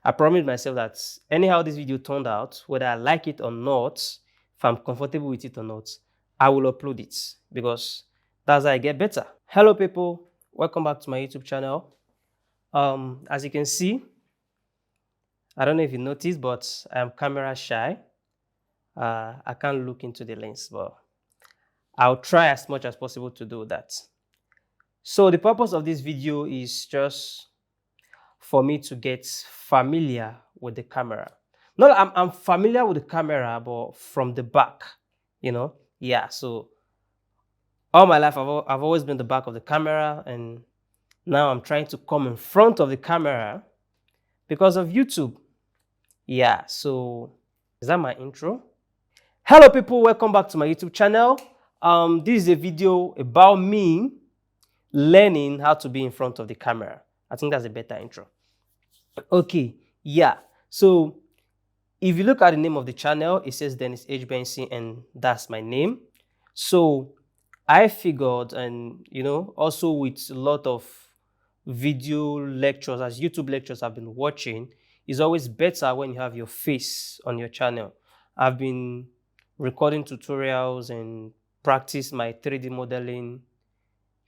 I promised myself that anyhow this video turned out, whether I like it or not, if I'm comfortable with it or not, I will upload it because that's how I get better. Hello people, welcome back to my YouTube channel. As you can see, I don't know if you noticed, but I'm camera shy. I can't look into the lens, but I'll try as much as possible to do that. So the purpose of this video is just for me to get familiar with the camera. No, I'm familiar with the camera, but from the back, Yeah, so all my life, I've always been the back of the camera, and now I'm trying to come in front of the camera because of YouTube. Yeah, so is that my intro? Hello people, welcome back to my YouTube channel. This is a video about me learning how to be in front of the camera. I think that's a better intro. Okay, yeah. So if you look at the name of the channel, it says Dennis H. Benson, and that's my name. So I figured, and also with a lot of video lectures, as YouTube lectures I've been watching, it's always better when you have your face on your channel. I've been recording tutorials and practice my 3D modeling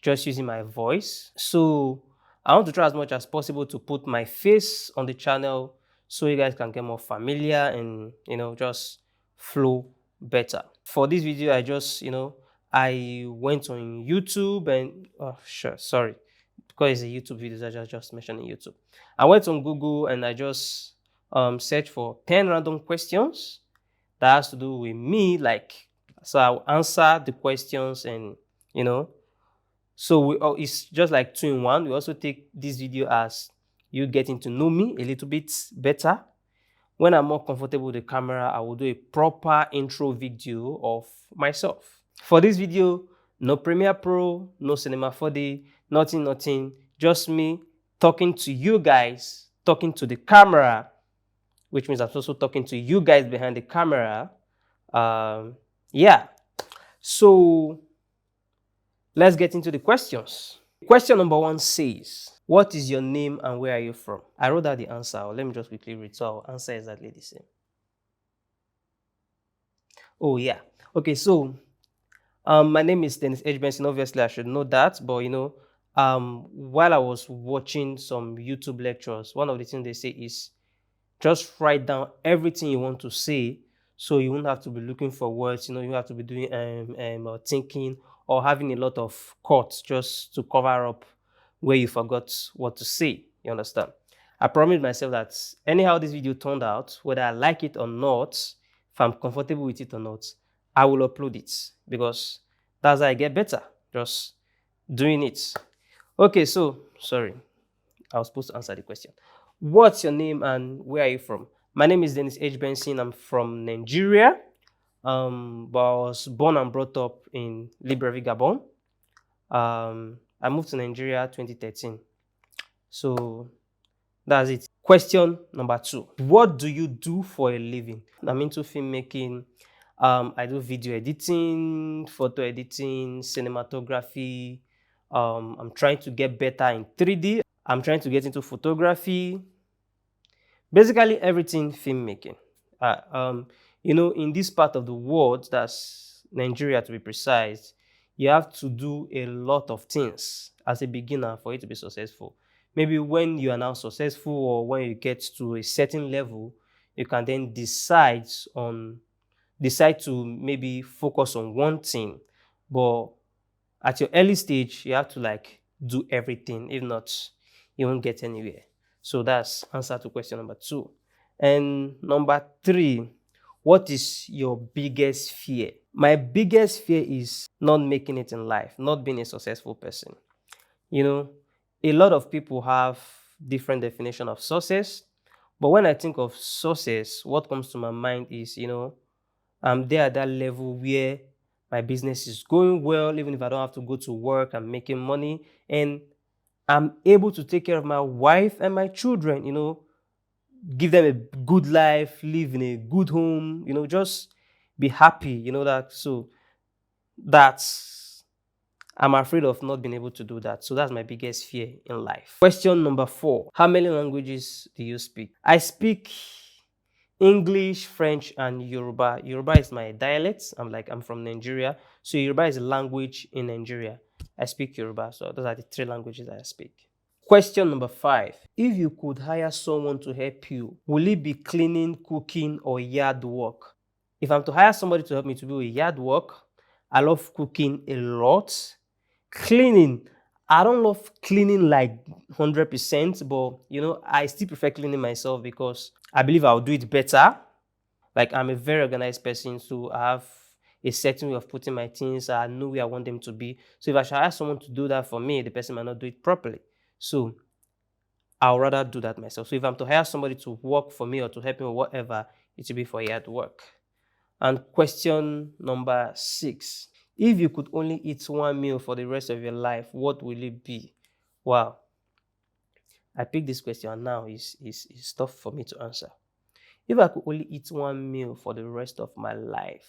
just using my voice. So I want to try as much as possible to put my face on the channel so you guys can get more familiar and just flow better. For this video, I went on YouTube and because it's a YouTube video, so I just mentioned YouTube. I went on Google and I just searched for 10 random questions that has to do with me. So I'll answer the questions and so it's just like 2 in 1. We also take this video as you getting to know me a little bit better. When I'm more comfortable with the camera, I will do a proper intro video of myself. For this video, no Premiere Pro, no Cinema 4D, nothing, just me talking to you guys, talking to the camera, which means I'm also talking to you guys behind the camera. Yeah, so let's get into the questions. Question number 1 says, what is your name and where are you from? I wrote out the answer. Let me just quickly read. So I'll answer exactly the same. Oh, yeah. Okay, so my name is Dennis H. Benson. Obviously, I should know that. But, while I was watching some YouTube lectures, one of the things they say is just write down everything you want to say so you won't have to be looking for words. You have to be doing or thinking or having a lot of cuts just to cover up where you forgot what to say. You understand? I promised myself that anyhow this video turned out, whether I like it or not, if I'm comfortable with it or not, I will upload it because that's how I get better, just doing it. Okay, so, sorry, I was supposed to answer the question. What's your name and where are you from? My name is Dennis H. Benson. I'm from Nigeria, but I was born and brought up in Libreville, Gabon. I moved to Nigeria 2013. So that's it. Question number 2. What do you do for a living? I'm into filmmaking. I do video editing, photo editing, cinematography. I'm trying to get better in 3D. I'm trying to get into photography. Basically everything filmmaking. In this part of the world, that's Nigeria to be precise, you have to do a lot of things as a beginner for you to be successful. Maybe when you are now successful or when you get to a certain level, you can then decide to maybe focus on one thing. But at your early stage, you have to do everything. If not, you won't get anywhere. So that's answer to question number 2. And number 3, what is your biggest fear? My biggest fear is not making it in life, not being a successful person. A lot of people have different definition of success. But when I think of success, what comes to my mind is, I'm there at that level where my business is going well, even if I don't have to go to work, I'm making money, and I'm able to take care of my wife and my children, give them a good life, live in a good home, just be happy, that. So that's I'm afraid of not being able to do that. So that's my biggest fear in life. Question number 4. How many languages do you speak? I speak English, French, and Yoruba. Yoruba is my dialect. I'm from Nigeria. So Yoruba is a language in Nigeria. I speak Yoruba. So those are the 3 languages I speak. Question number 5. If you could hire someone to help you, will it be cleaning, cooking, or yard work? If I'm to hire somebody to help me to do a yard work, I love cooking a lot. Cleaning, I don't love cleaning like 100%, but I still prefer cleaning myself because I believe I'll do it better. Like, I'm a very organized person, so I have a certain way of putting my things. I know where I want them to be. So if I should ask someone to do that for me, the person might not do it properly. So I'll rather do that myself. So if I'm to hire somebody to work for me or to help me or whatever, it will be for yard work. And question number 6. If you could only eat one meal for the rest of your life, what will it be? Wow. I picked this question and now it's tough for me to answer. If I could only eat one meal for the rest of my life,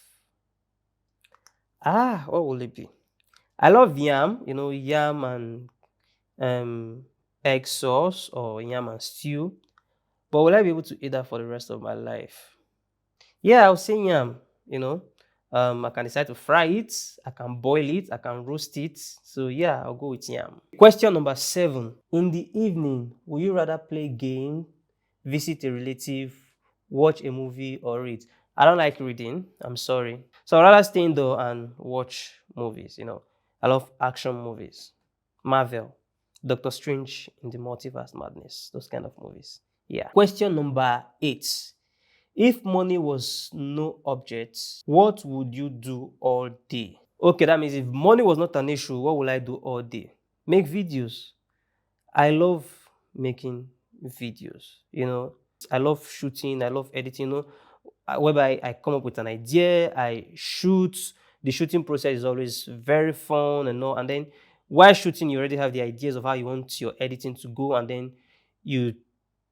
what will it be? I love yam, yam and egg sauce or yam and stew. But will I be able to eat that for the rest of my life? Yeah, I'll say yam, I can decide to fry it, I can boil it, I can roast it. So yeah, I'll go with yam. Question number 7. In the evening, will you rather play a game, visit a relative, watch a movie, or read? I don't like reading. I'm sorry. So I'd rather stay indoor and watch movies. I love action movies. Marvel, Doctor Strange in the Multiverse Madness, those kind of movies. Yeah. Question number 8. If money was no object, what would you do all day? Okay, that means if money was not an issue, what will I do all day? Make videos. I love making videos. I love shooting. I love editing. Whereby I come up with an idea, I shoot. The shooting process is always very fun and all. And then while shooting, you already have the ideas of how you want your editing to go, and then you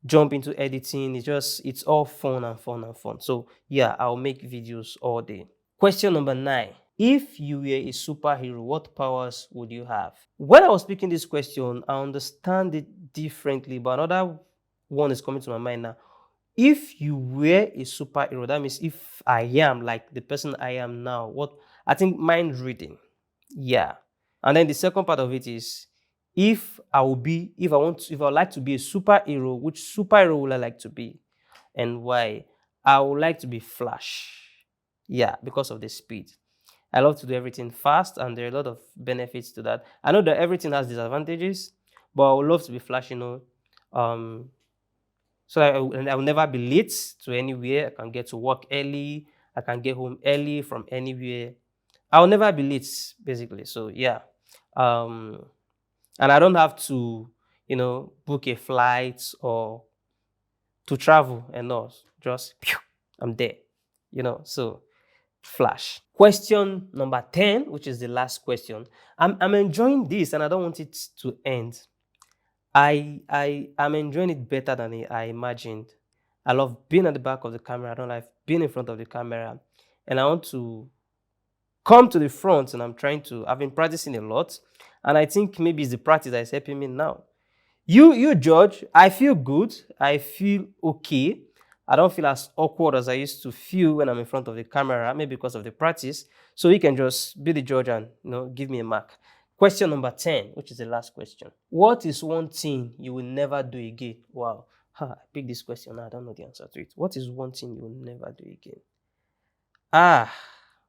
jump into editing. It's all fun and fun and fun. So yeah, I'll make videos all day. Question number 9. If you were a superhero, what powers would you have? When I was picking this question, I understand it differently, but another one is coming to my mind now. If you were a superhero, that means if I am like the person I am now, I think mind reading. Yeah. And then the second part of it is if I would like to be a superhero, which superhero would I like to be and why? I would like to be Flash. Yeah, because of the speed. I love to do everything fast, and there are a lot of benefits to that. I know that everything has disadvantages, but I would love to be Flash, so I will never be late to anywhere. I can get to work early. I can get home early from anywhere. I'll never be late, basically. So yeah. And I don't have to, book a flight or to travel and all. Just, I'm there, so Flash. Question number 10, which is the last question. I'm enjoying this and I don't want it to end. I am enjoying it better than I imagined. I love being at the back of the camera. I don't like being in front of the camera. And I want to come to the front, and I've been practicing a lot. And I think maybe it's the practice that is helping me now. You judge. I feel good. I feel okay. I don't feel as awkward as I used to feel when I'm in front of the camera, maybe because of the practice. So you can just be the judge and give me a mark. Question number 10, which is the last question. What is one thing you will never do again? Wow. I picked this question. I don't know the answer to it. What is one thing you will never do again?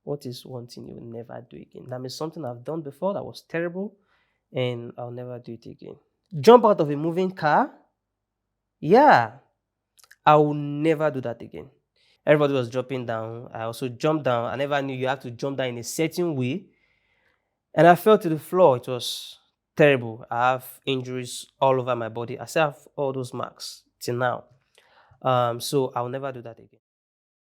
What is one thing you will never do again? That means something I've done before that was terrible and I'll never do it again. Jump out of a moving car? Yeah. I will never do that again. Everybody was jumping down. I also jumped down. I never knew you have to jump down in a certain way. And I fell to the floor. It was terrible. I have injuries all over my body. I still have all those marks till now. So I'll never do that again.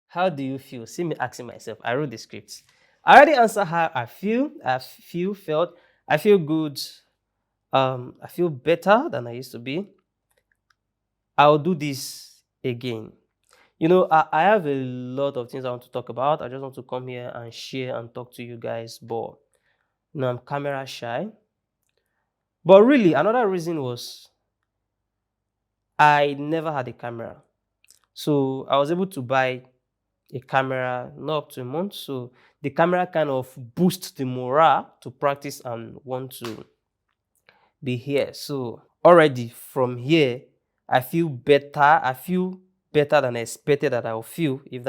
How do you feel? See me asking myself. I wrote the script. I already answered how I feel. I feel good. I feel better than I used to be. I'll do this again. I have a lot of things I want to talk about. I just want to come here and share and talk to you guys, but I'm camera shy. But really, another reason was I never had a camera. So I was able to buy a camera not up to a month. So the camera kind of boosts the morale to practice and want to be here. So already from here, I feel better. I feel better than I expected that I'll feel, if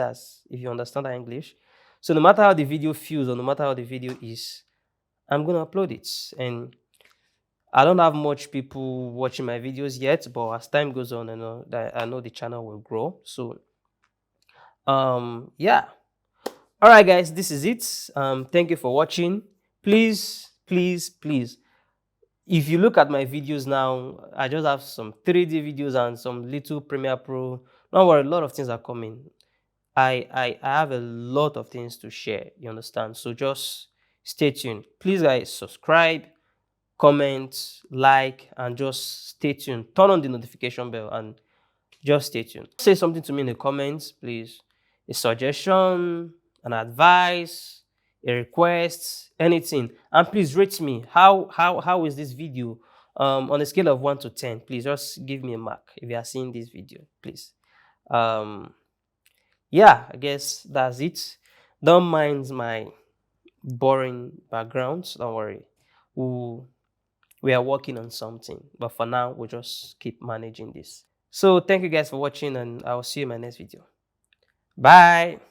you understand that English. So no matter how the video feels or no matter how the video is, I'm gonna upload it. And I don't have much people watching my videos yet, but as time goes on, I know the channel will grow. So yeah. All right, guys, this is it. Thank you for watching. Please, please, please, if you look at my videos now, I just have some 3D videos and some little Premiere Pro. Don't worry, a lot of things are coming. I have a lot of things to share, you understand? So just stay tuned. Please, guys, subscribe, comment, like, and just stay tuned. Turn on the notification bell and just stay tuned. Say something to me in the comments, please. A suggestion, an advice, a request, anything. And please rate me. How is this video? On a scale of 1 to 10, please just give me a mark if you are seeing this video, please. Yeah, I guess that's it. Don't mind my boring background. Don't worry. We are working on something. But for now, we'll just keep managing this. So thank you guys for watching, and I'll see you in my next video. Bye.